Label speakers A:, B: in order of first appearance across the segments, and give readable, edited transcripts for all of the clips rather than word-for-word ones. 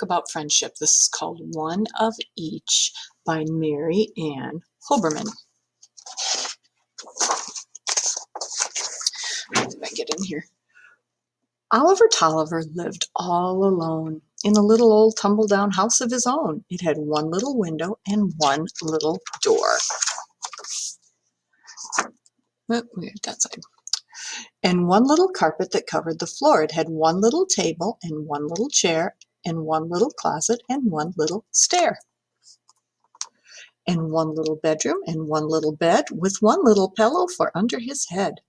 A: About friendship. This is called One of Each by Mary Ann Hoberman. How did I get in here? Oliver Tolliver lived all alone in a little old tumble-down house of his own. It had one little window and one little door. That side. And one little carpet that covered the floor. It had one little table and one little chair and one little closet and one little stair. And one little bedroom and one little bed with one little pillow for under his head,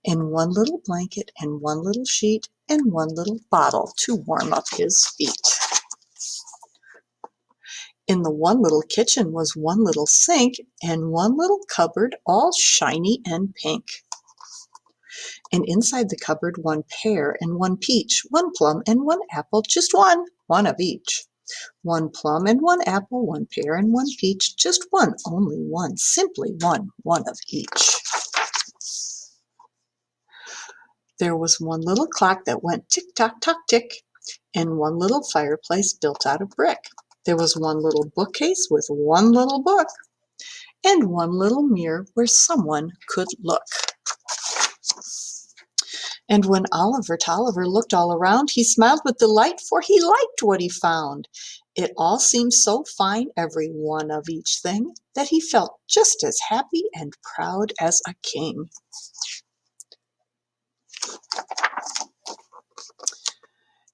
A: and one little blanket and one little sheet and one little bottle to warm up his feet. In the one little kitchen was one little sink and one little cupboard all shiny and pink. And inside the cupboard one pear and one peach, one plum and one apple, just one of each. One plum and one apple, one pear and one peach, just one, only one, simply one of each. There was one little clock that went tick-tock-tock-tick, and one little fireplace built out of brick. There was one little bookcase with one little book, and one little mirror where someone could look. And when Oliver Tolliver looked all around, he smiled with delight, for he liked what he found. It all seemed so fine, every one of each thing, that he felt just as happy and proud as a king.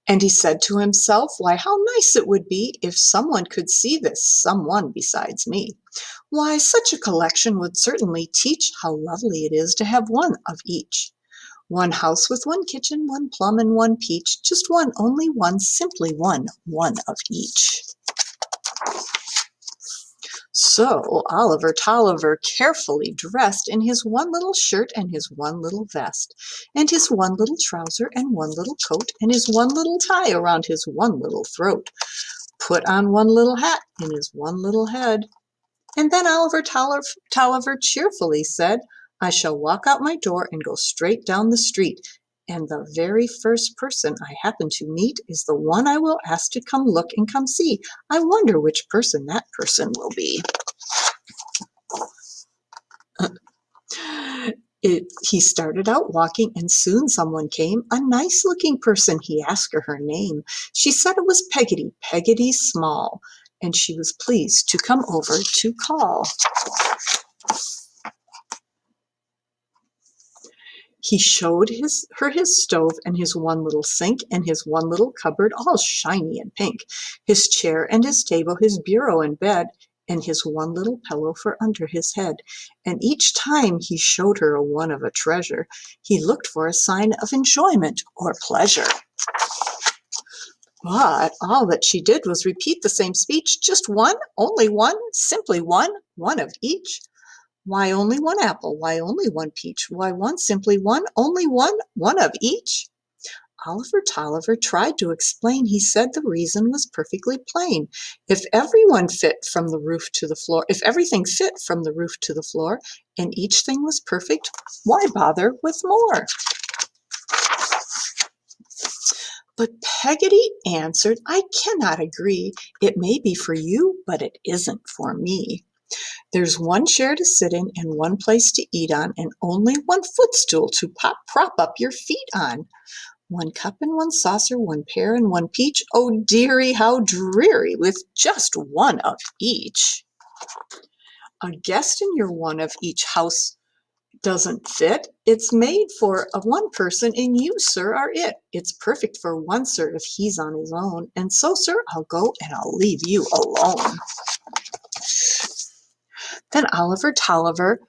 A: And he said to himself, why, how nice it would be if someone could see this, someone besides me. Why, such a collection would certainly teach how lovely it is to have one of each. One house with one kitchen, one plum and one peach, just one, only one, simply one of each. So Oliver Tolliver carefully dressed in his one little shirt and his one little vest, and his one little trouser and one little coat, and his one little tie around his one little throat, put on one little hat in his one little head. And then Oliver Tolliver cheerfully said, I shall walk out my door and go straight down the street, and the very first person I happen to meet is the one I will ask to come look and come see. I wonder which person that person will be. He started out walking, and soon someone came, a nice-looking person. He asked her name. She said it was Peggotty, Peggotty Small, and she was pleased to come over to call. He showed her his stove and his one little sink and his one little cupboard, all shiny and pink, his chair and his table, his bureau and bed, and his one little pillow for under his head. And each time he showed her a one of a treasure, he looked for a sign of enjoyment or pleasure. But all that she did was repeat the same speech, just one, only one, simply one of each. Why only one apple? Why only one peach? Why one, simply one, only one of each? Oliver Tolliver tried to explain. He said the reason was perfectly plain. If everything fit from the roof to the floor, and each thing was perfect, why bother with more? But Peggotty answered, I cannot agree. It may be for you, but it isn't for me. There's one chair to sit in and one place to eat on, and only one footstool to prop up your feet on. One cup and one saucer, one pear and one peach. Oh dearie, how dreary, with just one of each. A guest in your one of each house doesn't fit. It's made for one person, and you, sir, are it. It's perfect for one, sir, if he's on his own. And so, sir, I'll go and I'll leave you alone. Then Oliver Tolliver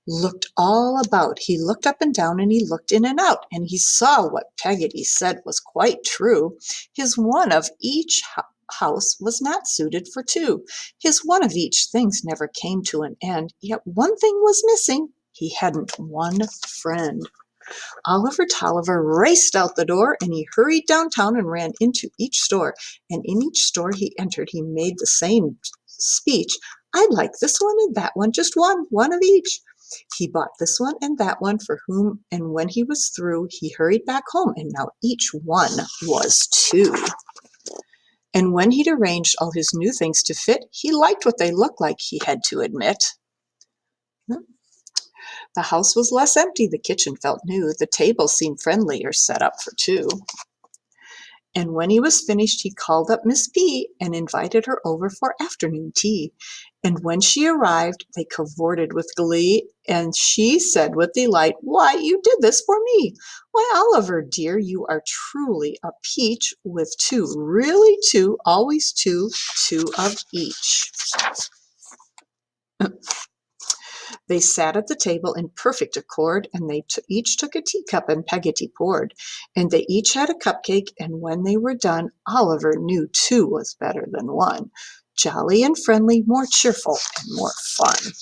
A: looked all about. He looked up and down, and he looked in and out, and he saw what Peggotty said was quite true. His one of each house was not suited for two. His one of each things never came to an end, yet one thing was missing. He hadn't one friend. Oliver Tolliver raced out the door, and he hurried downtown and ran into each store, and in each store he entered he made the same speech. I'd like this one and that one, just one of each. He bought this one and that one for whom, and when he was through, he hurried back home, and now each one was two. And when he'd arranged all his new things to fit, he liked what they looked like, he had to admit. The house was less empty, the kitchen felt new, the table seemed friendlier, set up for two. And when he was finished, he called up Miss P and invited her over for afternoon tea. And when she arrived, they cavorted with glee, and she said with delight, "Why, you did this for me! Why, Oliver, dear, you are truly a peach, with two, really two, always two, two of each." They sat at the table in perfect accord, and they each took a teacup, and Peggotty poured. And they each had a cupcake, and when they were done, Oliver knew two was better than one. Jolly and friendly, more cheerful and more fun.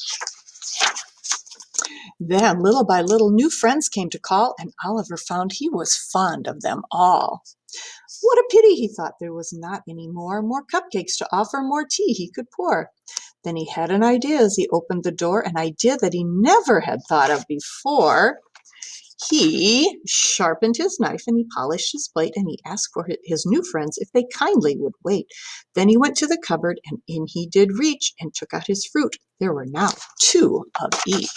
A: Then, little by little, new friends came to call, and Oliver found he was fond of them all. What a pity, he thought, there was not any more cupcakes to offer, more tea he could pour. Then he had an idea as he opened the door, an idea that he never had thought of before. He sharpened his knife and he polished his plate, and he asked for his new friends if they kindly would wait. Then he went to the cupboard, and in he did reach and took out his fruit. There were now two of each.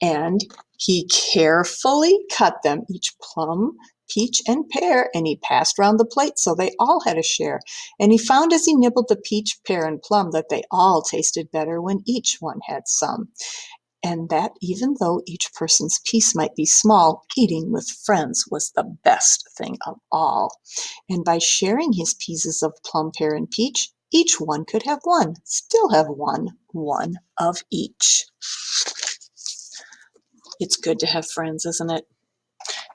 A: And he carefully cut them, each plum, peach, and pear, and he passed round the plate so they all had a share. And he found as he nibbled the peach, pear, and plum that they all tasted better when each one had some. And that even though each person's piece might be small, eating with friends was the best thing of all. And by sharing his pieces of plum, pear, and peach, each one could have one, still have one of each. It's good to have friends, isn't it?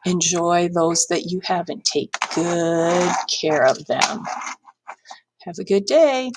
A: Enjoy those that you have and take good care of them. Have a good day.